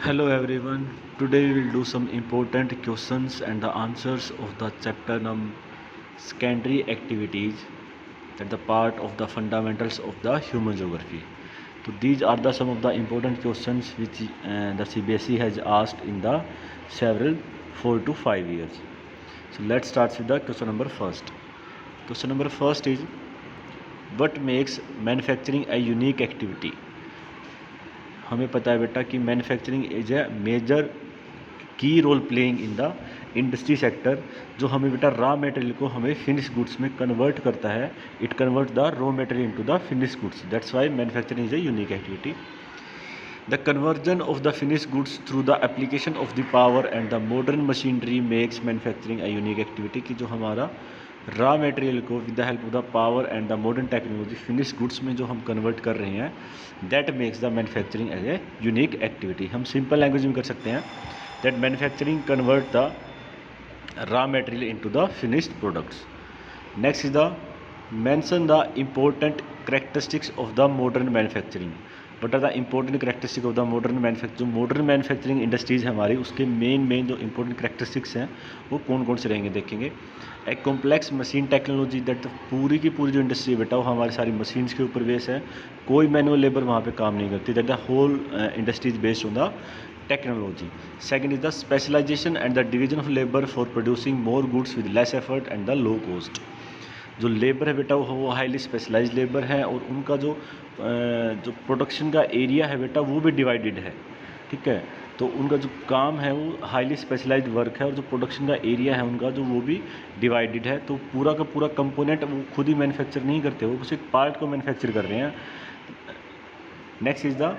Hello everyone. Today we will do some important questions and the answers of the chapter secondary activities, that the part of the fundamentals of the human geography. So these are the some of the important questions which the CBSE has asked in the several 4 to 5 years. So let's start with the question number first. Question number first is, what makes manufacturing a unique activity? हमें पता है बेटा कि manufacturing is a major key role playing in the industry sector, जो हमें बेटा raw material को हमें फिनिश गुड्स में कन्वर्ट करता है. It convert the raw material into the finish goods. That's why manufacturing is A unique activity. The conversion of the finish goods through the application of the power and the modern machinery makes manufacturing A unique activity. कि जो हमारा raw material को with the help of the power and the modern technology finish goods में जो हम convert कर रहे हैं, that makes the manufacturing as a unique activity. हम सिंपल लैंग्वेज में कर सकते हैं that manufacturing convert the raw material into the finished products. Next is the mention the important characteristics of the modern manufacturing. What are the important characteristic of the modern manufacture. जो modern manufacturing industries है हमारी, उसके main जो important characteristics हैं वो कौन कौन से रहेंगे देखेंगे. एक कॉम्प्लेक्स मशीन टेक्नोलॉजी, दैट पूरी की पूरी जो इंडस्ट्री है बेटा वो हमारी सारी मशीन्स के ऊपर बेस है. कोई मैनुअल लेबर वहाँ पे काम नहीं करती. That the whole industry is based on the technology. Second is the specialisation and the division of labour for producing more goods with less effort and the low cost. जो labour है बेटा वो highly specialise labour है, और उनका जो production का area है बेटा वो भी डिवाइडेड है. ठीक है, तो उनका जो काम है वो हाईली स्पेशलाइज्ड वर्क है, और जो प्रोडक्शन का एरिया है उनका जो वो भी डिवाइडेड है. तो पूरा का पूरा कंपोनेंट वो खुद ही मैन्युफैक्चर नहीं करते, वो बस एक पार्ट को मैन्युफैक्चर कर रहे हैं. Next is the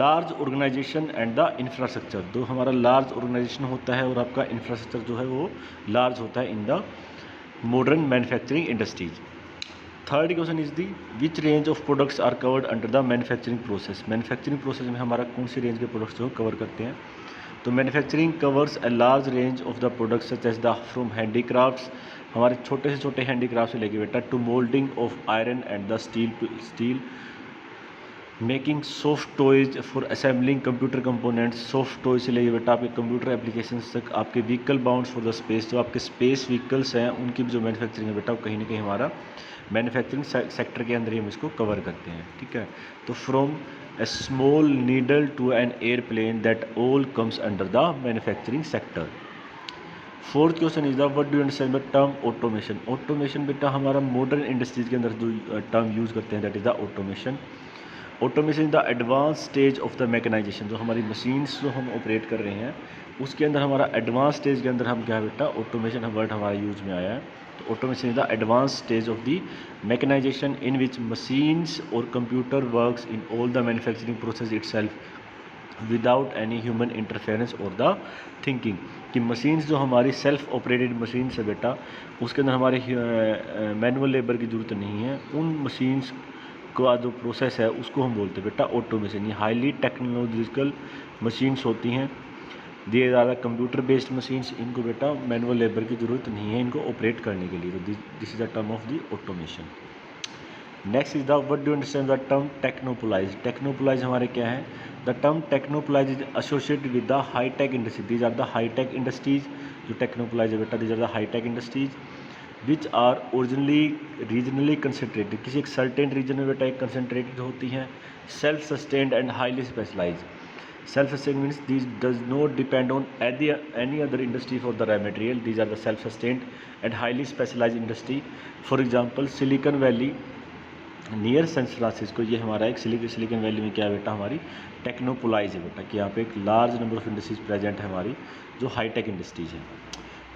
large organisation and the infrastructure. जो हमारा लार्ज ऑर्गेनाइजेशन होता है और आपका इंफ्रास्ट्रक्चर जो है वो लार्ज होता है in the modern manufacturing industries. Third question is the which range of products are covered under the manufacturing process. Manufacturing process में हमारा कौन सी रेंज के प्रोडक्ट्स जो कवर करते हैं. तो manufacturing covers a large range of the products such as the from handicrafts, हमारे छोटे से छोटे हैंडीक्राफ्ट से लेके बेटा to moulding of iron and the steel making soft toys for assembling computer components. Soft toy से लेके बेटा आपके कंप्यूटर एप्लीकेशन तक, आपके vehicle bounds for the space, जो आपके स्पेस व्हीकल्स हैं उनकी भी जो मैन्युफैक्चरिंग है बेटा वो कहीं ना कहीं हमारा मैन्युफैक्चरिंग सेक्टर के अंदर ही हम इसको कवर करते हैं. ठीक है, तो from a small needle to an airplane, that all comes under the manufacturing sector. Fourth question is the what do you understand the term automation. Automation बेटा हमारा मॉडर्न इंडस्ट्रीज के अंदर जो टर्म यूज़ करते हैं that is the automation. Automation is the advance stage of the mechanisation. जो हमारी machines जो हम ऑपरेट कर रहे हैं उसके अंदर हमारा एडवांस स्टेज के अंदर हम क्या है बेटा ऑटोमेशन वर्ड हमारा यूज में आया है. तो automation is the advance stage of the mechanisation in which machines और computer works in all the manufacturing process itself without any human interference और द थिंकिंग. कि मशीन्स जो हमारी सेल्फ ऑपरेटेड मशीन्स है बेटा उसके अंदर हमारे मैनुअल लेबर की ज़रूरत नहीं है. उन मशीन्स का जो प्रोसेस है उसको हम बोलते हैं बेटा ऑटोमेशन. ये हाईली टेक्नोलॉजिकल मशीन्स होती हैं, ये ज़्यादा कंप्यूटर बेस्ड मशीन्स, इनको बेटा मैनुअल लेबर की ज़रूरत नहीं है इनको ऑपरेट करने के लिए. तो this is the term of the automation. Next is the what do understand the term technopolis. Technopolis हमारे क्या है. The term technopolis is associated with the high tech industry. These are the high tech industries. जो technopolis है बेटा these are the high tech industries which are originally regionally concentrated. किसी एक certain reason में बेटा एक कंसनट्रेटेड होती हैं. Self sustained and highly specialise. Self sustained means these does not depend on any other industry for the raw material. These are the self sustained and highly specialise industry. For example Silicon Valley near San Francisco, ये हमारा एक silicon valley में क्या है बेटा हमारी टेक्नोपोलाइज है बेटा. कि यहाँ पे एक large number of industries present है हमारी जो हाईटेक इंडस्ट्रीज है.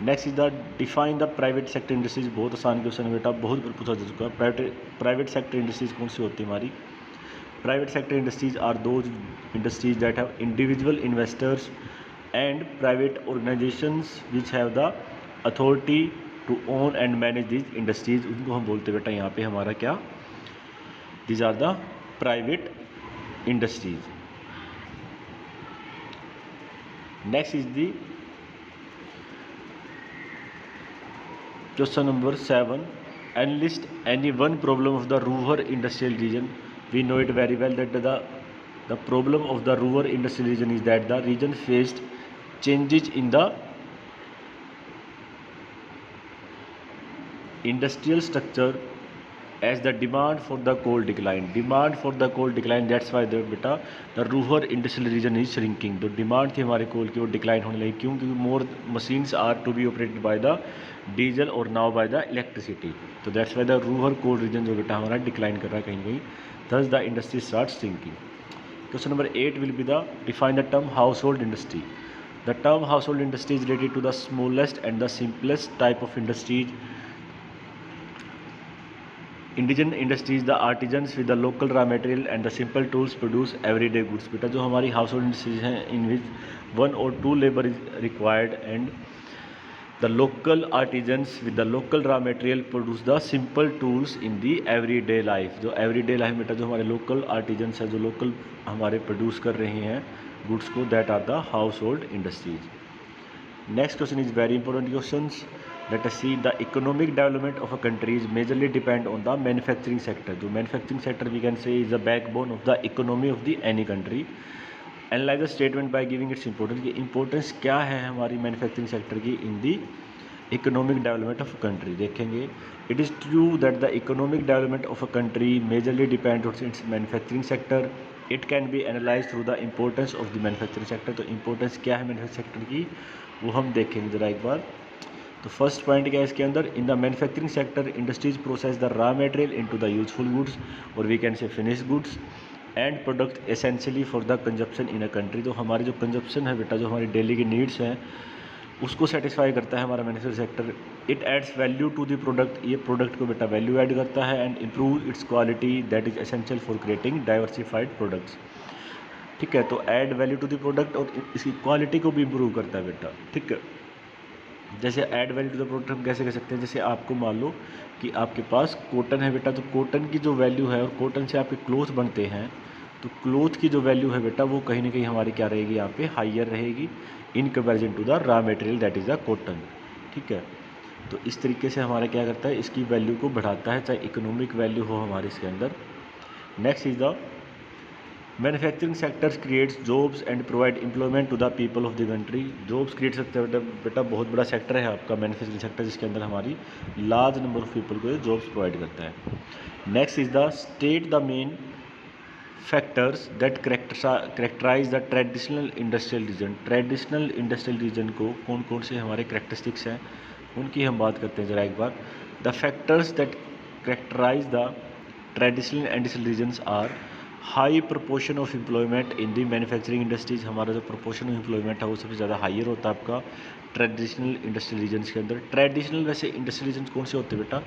Next is the define the private sector industries. बहुत आसान क्वेश्चन है बेटा, बहुत बार पूछा जा चुका है. प्राइवेट सेक्टर इंडस्ट्रीज कौन सी होती है हमारी. Private sector industries are those industries that have individual investors and private organisations which have the authority to own and manage these industries. उनको हम बोलते हैं बेटा यहाँ पे हमारा क्या, these are the private industries. Next is the question number 7. Enlist any one problem of the rural industrial region. We know it very well that the The problem of the rural industrial region is that the region faced changes in the industrial structure as the demand for the coal decline. That's why the rural industrial region is shrinking. तो demand थी हमारे कोल की वो decline होने लगी. क्यों? क्योंकि more machines are to be operated by the diesel और नाउ बाय द इलेक्ट्रिसिटी. तो that's why the rural coal region जो बेटा हमारा डिक्लाइन कर रहा है कहीं ना कहीं. Thus the industry start shrinking. Question number 8 will be the define the term household industry. The term household industry is related to the smallest and the simplest type of industries. Indigenous industries, the artisans with the local raw material and the simple tools produce everyday goods. बेटा जो हमारी household industries हैं in which 1 or 2 labor is required and the local artisans with the local raw material produce the simple tools in the everyday life. जो everyday life बेटा जो हमारे local artisans हैं जो local हमारे produce कर रहे हैं goods को, that are the household industries. Next question is very important questions. Let us see the economic development of a country is majorly depend on the manufacturing sector. जो manufacturing sector we can say is the backbone of the economy of the any country. Analyze the statement by giving its importance. कि importance क्या है हमारी manufacturing sector की in the economic development of a country. देखेंगे. It is true that the economic development of a country majorly depends on its manufacturing sector. It can be analyzed through the importance of the manufacturing sector. तो importance क्या है manufacturing sector की वो हम देखेंगे जरा एक बार. तो फर्स्ट पॉइंट क्या है इसके अंदर. In the manufacturing sector industries process the raw material into the useful goods और we can say finish goods and product essentially for the consumption in a country. तो हमारी जो कंजप्शन है बेटा जो हमारी डेली की नीड्स हैं उसको सेटिस्फाई करता है हमारा manufacturing sector. It adds value to the product. ये प्रोडक्ट को बेटा वैल्यू ऐड करता है and improve its quality that is essential for creating diversified products. ठीक है. तो add value to the product और इसकी क्वालिटी को भी इम्प्रूव करता है बेटा. ठीक है. जैसे add value to the product हम कैसे कर सकते हैं. जैसे आपको मान लो कि आपके पास कॉटन है बेटा, तो कॉटन की जो वैल्यू है और कॉटन से आपके क्लोथ बनते हैं तो क्लोथ की जो वैल्यू है बेटा वो कहीं ना कहीं हमारी क्या रहेगी यहाँ पे हायर रहेगी in comparison to the raw material that is the cotton. ठीक है. तो इस तरीके से हमारा क्या करता है इसकी वैल्यू को बढ़ाता है चाहे इकोनॉमिक वैल्यू हो हमारे इसके अंदर. Next is the manufacturing sectors creates jobs and provide employment to the people of the country. Jobs create सकते हैं बेटा बहुत बड़ा सेक्टर है आपका मैन्युफैक्चरिंग सेक्टर जिसके अंदर हमारी लार्ज नंबर ऑफ पीपल को ये जॉब्स प्रोवाइड करता है. Next is the state the main factors that characterise the traditional industrial region. Traditional industrial region को कौन कौन से हमारे करेक्टरिस्टिक्स हैं उनकी हम बात करते हैं ज़रा एक बार. The factors that characterise the traditional industrial regions are high proportion of employment in the manufacturing industries. हमारा जो प्रोपोर्शन ऑफ एम्प्लॉयमेंट है वो सबसे ज़्यादा हायर होता है आपका ट्रेडिशनल इंडस्ट्रियल रीजन्स के अंदर. ट्रेडिशनल वैसे इंडस्ट्रियल रीजन्स कौन से होते हैं बेटा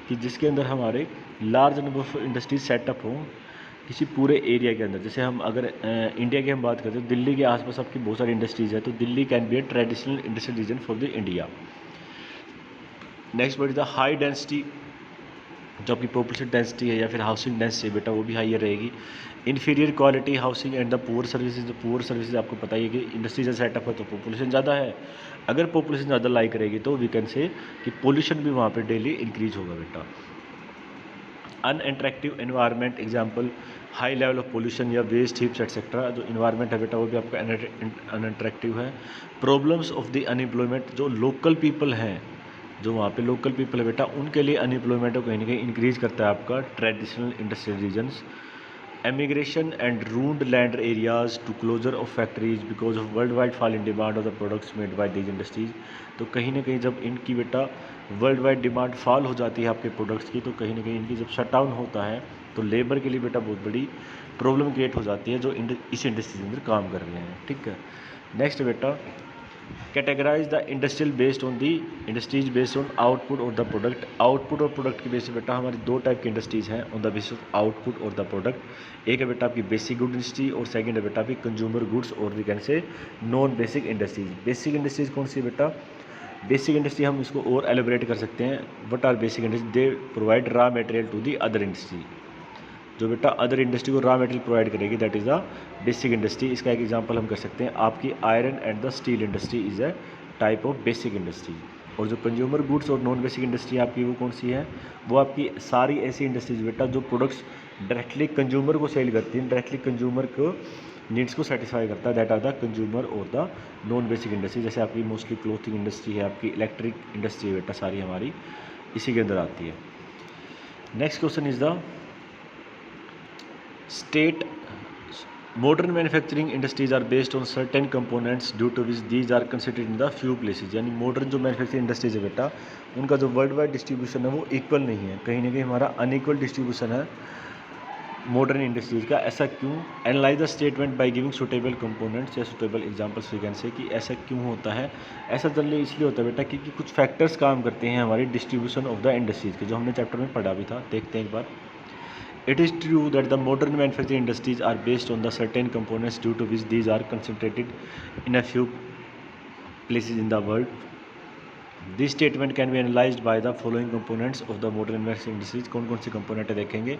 कि जिसके अंदर हमारे large number of industries setup हों किसी पूरे एरिया के अंदर. जैसे हम अगर इंडिया की हम बात करते हैं दिल्ली के आसपास आपकी बहुत सारी इंडस्ट्रीज है तो Delhi can be A traditional industrial reason for the India. Next word is the high density. जो आपकी पॉपुलेशन डेंसिटी है या फिर हाउसिंग डेंसिटी है बेटा वो भी हाइयर रहेगी. Inferior quality housing and the poor services. Poor services आपको पता ही है कि इंडस्ट्रीज सेटअप है तो पॉपुलेशन ज़्यादा है. अगर पॉपुलेशन ज़्यादा लाई करेगी तो वी कैन से कि पोल्यूशन भी वहाँ पे डेली इंक्रीज होगा बेटा. Unattractive environment example high level of pollution या वेस्ट हीप्स एक्सेट्रा. जो इन्वायरमेंट है बेटा वो भी आपका अनअट्रैक्टिव है. Problems of the unemployment. जो लोकल पीपल हैं जो वहाँ पे लोकल पीपल है बेटा उनके लिए अनएम्प्लॉयमेंट को कहीं ना कहीं इंक्रीज करता है आपका traditional industrial regions. Emigration and ruined land areas to closure of factories because of world wide fall in demand of the products made by these industries. तो कहीं ना कहीं जब इनकी बेटा वर्ल्ड वाइड डिमांड फॉल हो जाती है आपके प्रोडक्ट्स की तो कहीं ना कहीं इनकी जब शट डाउन होता है तो लेबर के लिए बेटा बहुत बड़ी प्रॉब्लम क्रिएट हो जाती है जो इस इंडस्ट्री के अंदर काम कर रहे हैं. ठीक है. नेक्स्ट बेटा categorise the industrial based on the industries based on output और द प्रोडक्ट. आउटपुट और प्रोडक्ट के बेस पे बेटा हमारी दो टाइप की इंडस्ट्रीज हैं on the basis of output और द प्रोडक्ट. एक है बेटा आपकी बेसिक गुड इंडस्ट्री और सेकंड है बेटा आपकी कंज्यूमर गुड्स और we can say non basic industries. Basic industries कौन सी है बेटा. बेसिक इंडस्ट्री हम इसको और एलिब्रेट कर सकते हैं. What are basic industry. They provide raw material to the other industry. जो बेटा अदर इंडस्ट्री को रॉ मटेरियल प्रोवाइड करेगी that is the basic industry. इसका एक एग्जांपल हम कर सकते हैं आपकी iron and the steel industry is a type of basic industry. और जो कंज्यूमर गुड्स और नॉन बेसिक इंडस्ट्री आपकी वो कौन सी है वो आपकी सारी ऐसी इंडस्ट्रीज बेटा जो प्रोडक्ट्स डायरेक्टली कंज्यूमर को सेल करती है, डायरेक्टली कंज्यूमर को नीड्स को सेटिस्फाई करता है, दैट आर द कंज्यूमर और द नॉन बेसिक इंडस्ट्री। जैसे आपकी मोस्टली क्लोथिंग इंडस्ट्री है, आपकी इलेक्ट्रिक इंडस्ट्री है बेटा, सारी हमारी इसी के अंदर आती है। Next question is the state modern manufacturing industries are based on certain components due to which these are considered in the few places. यानी मॉडर्न जो मैन्युफैक्चरिंग इंडस्ट्रीज है बेटा, उनका जो वर्ल्ड वाइड डिस्ट्रीब्यूशन है वो इक्वल नहीं है, कहीं ना कहीं हमारा अनइक्वल डिस्ट्रीब्यूशन है मॉडर्न इंडस्ट्रीज का। ऐसा क्यों? Analyse the statement by giving suitable components या suitable examples we can say, कि ऐसा क्यों होता है। ऐसा जनरली इसलिए होता है बेटा क्योंकि कुछ फैक्टर्स काम करते हैं हमारी डिस्ट्रीब्यूशन ऑफ द इंडस्ट्रीज के, जो हमने चैप्टर में पढ़ा भी था। देखते हैं एक बार। It is true that the modern manufacturing industries are based on the certain components due to which these are concentrated in a few places in the world. This statement can be analyzed by the following components of the modern manufacturing industries. कौन कौन से component देखेंगे।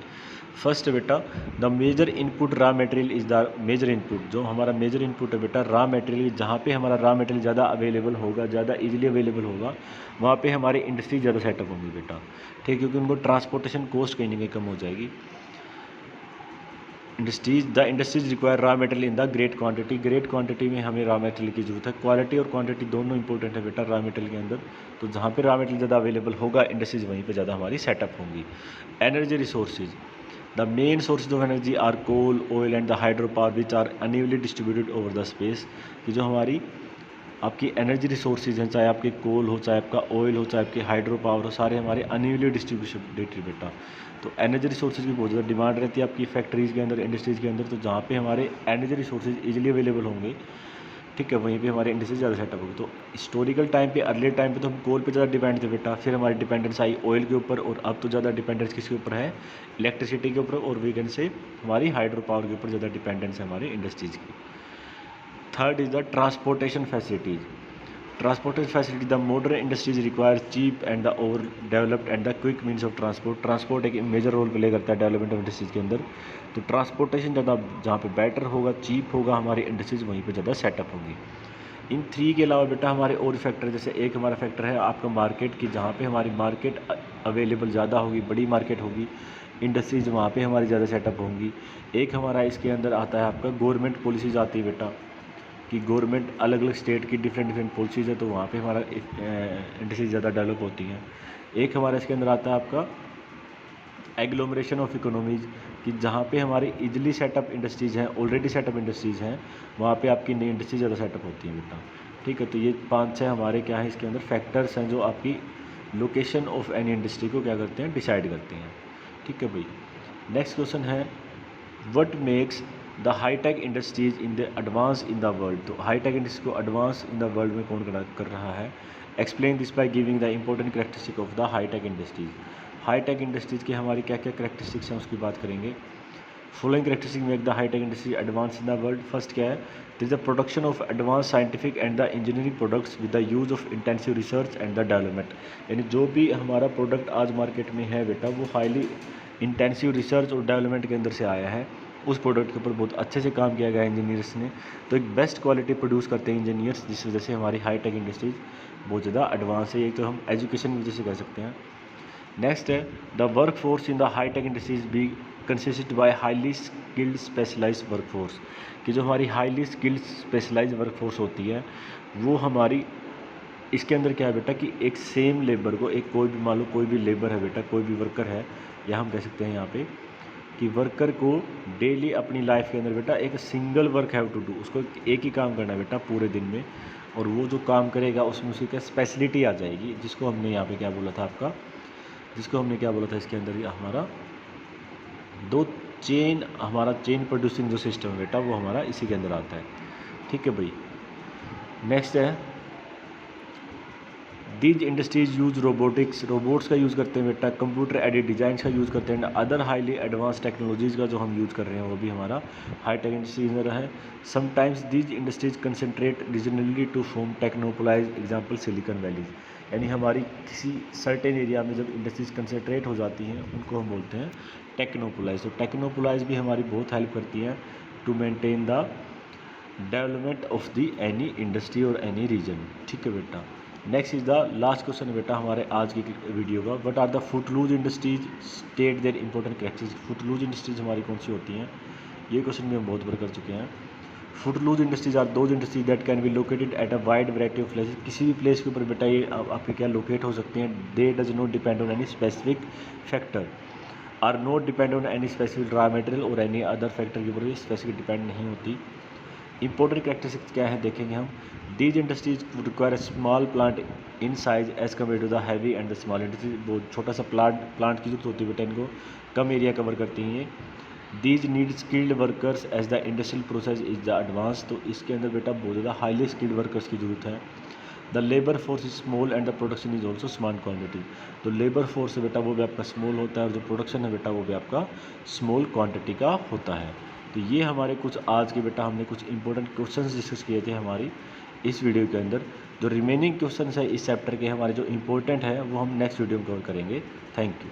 First बेटा, the major input raw material is the major input. जो हमारा major input है बेटा raw material, जहाँ पे हमारा रॉ मटेरियल ज़्यादा अवेलेबल होगा, ज़्यादा इजीली अवेलेबल होगा, वहाँ पे हमारी इंडस्ट्री ज़्यादा सेटअप होंगी बेटा, ठीक है, क्योंकि उनको ट्रांसपोर्टेशन कॉस्ट कहीं ना कहीं कम हो जाएगी। The industries require raw material in the great quantity. Great quantity में हमें रॉ मटेरियल की जरूरत है। क्वालिटी और क्वांटिटी दोनों इंपॉर्टेंट है बेटा रॉ मटेरियल के अंदर। तो जहाँ पे रॉ मटेरियल ज़्यादा अवेलेबल होगा, इंडस्ट्रीज वहीं पे ज़्यादा हमारी सेटअप होंगी। Energy resources, the main sources of energy are coal, oil and the hydro power which are unevenly distributed over the space. कि जो हमारी आपकी एनर्जी रिसोर्सेज हैं, चाहे आपके कोल हो, चाहे आपका ऑयल हो, चाहे आपकी हाइड्रो पावर हो, सारे हमारे अनइवनली डिस्ट्रीब्यूटेड बेटा। तो एनर्जी रिसोर्सेज की बहुत ज़्यादा डिमांड रहती है आपकी फैक्ट्रीज़ के अंदर, इंडस्ट्रीज़ के अंदर। तो जहाँ पे हमारे एनर्जी रिसोर्सेज इजीली अवेलेबल होंगे, ठीक है, वहीं पे हमारे इंडस्ट्रीज ज़्यादा सेटअप होगी। तो हिस्टोरिकल टाइम पे, अर्ली टाइम पे तो हम कोल पे ज़्यादा डिपेंड थे बेटा, फिर हमारी डिपेंडेंस आई ऑयल के ऊपर, और अब तो ज़्यादा डिपेंडेंस किसके ऊपर है, इलेक्ट्रिसिटी के ऊपर, और वीकेंड से हमारी हाइड्रो पावर के ऊपर ज़्यादा डिपेंडेंस है हमारी इंडस्ट्रीज़ की। Third is the transportation facilities. Transportation facility, the modern industries require cheap and the over developed and the quick means of transport. Transport एक मेजर रोल प्ले करता है डेवलपमेंट ऑफ इंडस्ट्रीज के अंदर। तो transportation ज़्यादा जहाँ पे बेटर होगा, चीप होगा, हमारी इंडस्ट्रीज वहीं पे ज़्यादा सेटअप होंगी। इन थ्री के अलावा बेटा हमारे और फैक्टर, जैसे एक हमारा फैक्टर है आपका मार्केट की, जहाँ पे हमारी मार्केट अवेलेबल ज़्यादा होगी, बड़ी मार्केट होगी, इंडस्ट्रीज वहाँ पे हमारी ज़्यादा सेटअप होंगी। एक हमारा इसके अंदर आता है आपका गवर्नमेंट पॉलिसीज आती है बेटा, कि गवर्नमेंट अलग अलग स्टेट की डिफरेंट पॉलिसीज़ है, तो वहाँ पे हमारा इंडस्ट्रीज ज़्यादा डेवलप होती हैं। एक हमारा इसके अंदर आता है आपका एग्लोमरेशन ऑफ इकोनॉमीज़, कि जहाँ पे हमारी इजली सेटअप इंडस्ट्रीज़ हैं, ऑलरेडी सेटअप इंडस्ट्रीज़ हैं, वहाँ पे आपकी नई इंडस्ट्री ज़्यादा सेटअप होती है बेटा, ठीक है। तो ये 5-6 हमारे क्या है इसके अंदर फैक्टर्स हैं जो आपकी लोकेशन ऑफ एनी इंडस्ट्री को क्या करते हैं, डिसाइड करते हैं, ठीक है भाई। नेक्स्ट क्वेश्चन है, what makes the hitech industries in the advance in the world. तो हाईटेक इंडस्ट्री को एडवांस इन द वर्ल्ड में कौन कर रहा है। Explain this by giving the important characteristic of the hitech industries. Hitech industries के हमारी क्या क्या करेक्टरिस्टिक्स हैं उसकी बात करेंगे। Following characteristic make the hitech industry advance in the world. First क्या है, this the production of advance scientific and the engineering products with the use of intensive research and the development. यानी जो भी हमारा प्रोडक्ट आज market में है बेटा, वो हाईली इंटेंसिव रिसर्च और डेवलपमेंट के अंदर से आया है। उस प्रोडक्ट के ऊपर बहुत अच्छे से काम किया गया है इंजीनियर्स ने, तो एक बेस्ट क्वालिटी प्रोड्यूस करते हैं इंजीनियर्स, जिस वजह से हमारी हाईटेक इंडस्ट्रीज बहुत ज़्यादा एडवांस है। ये तो हम एजुकेशन की वजह से कह सकते हैं। नेक्स्ट है, the work force in the hitech industries be consist by highly skilled specialised work force. कि जो हमारी highly skilled specialised work force होती है, वो हमारी इसके अंदर क्या है बेटा, कि एक सेम लेबर को, एक कोई भी मान लो कोई भी लेबर है बेटा, कोई भी वर्कर है, या हम कह सकते हैं यहाँ पे कि वर्कर को डेली अपनी लाइफ के अंदर बेटा एक single work have to do, उसको एक ही काम करना है बेटा पूरे दिन में, और वो जो काम करेगा उसमें उसकी क्या स्पेशलिटी आ जाएगी, जिसको हमने यहाँ पे क्या बोला था आपका, जिसको हमने क्या बोला था इसके अंदर, हमारा हमारा चेन प्रोड्यूसिंग जो सिस्टम है बेटा, वो हमारा इसी के अंदर आता है, ठीक है भाई। नेक्स्ट है, these industries use robotics, robots का यूज़ करते हैं बेटा, कंप्यूटर एडेड डिज़ाइंस का यूज़ करते हैं, अदर हाईली एडवांस टेक्नोलॉजीज़ का जो हम यूज़ कर रहे हैं वो भी हमारा हाईटेक इंडस्ट्रीज में रहा है। Sometimes these industries concentrate regionally to form technopolis, example Silicon Valleys. यानी हमारी किसी सर्टेन एरिया में जब इंडस्ट्रीज कंसनट्रेट हो जाती हैं, उनको हम बोलते हैं टेक्नोपोलाइज। तो टेक्नोपोलाइज भी हमारी बहुत हेल्प करती है to maintain the development of the any industry और एनी रीजन, ठीक है बेटा। Next is the last question बेटा हमारे आज की वीडियो का, what are the footloose industries, state their important characteristics. Footloose industries हमारी कौन सी होती हैं, ये क्वेश्चन भी हम बहुत बार कर चुके हैं। Footloose industries are those industries that can be located at a wide variety of places. किसी भी प्लेस के ऊपर बेटा ये आपके क्या लोकेट हो सकते हैं। They does not depend on any specific factor, are not depend on any specific raw material और एनी अदर फैक्टर के ऊपर भी स्पेसिफिक डिपेंड नहीं होती। इंपॉर्टेंट कैरेक्टरिस्टिक्स क्या है देखेंगे हम। These industries require small plant in size as compare to the heavy and the small industries. बहुत छोटा सा प्लांट की जरूरत होती है बेटा, इनको कम एरिया कवर करती हैं ये। These need skilled workers as the industrial process is the advance. तो इसके अंदर बेटा बहुत ज़्यादा हाईली स्किल्ड वर्कर्स की जरूरत है। The labour force is small and the production is also small quantity. तो लेबर फोर्स है बेटा वो भी आपका स्मॉल होता है और जो प्रोडक्शन है बेटा वो भी आपका स्मॉल क्वान्टिटी का होता है। तो ये हमारे कुछ आज के बेटा हमने कुछ इंपॉर्टेंट क्वेश्चंस डिस्कस किए थे हमारी इस वीडियो के अंदर। जो रिमेनिंग क्वेश्चंस है इस चैप्टर के हमारे जो इंपॉर्टेंट है वो हम नेक्स्ट वीडियो में कवर करेंगे। Thank you.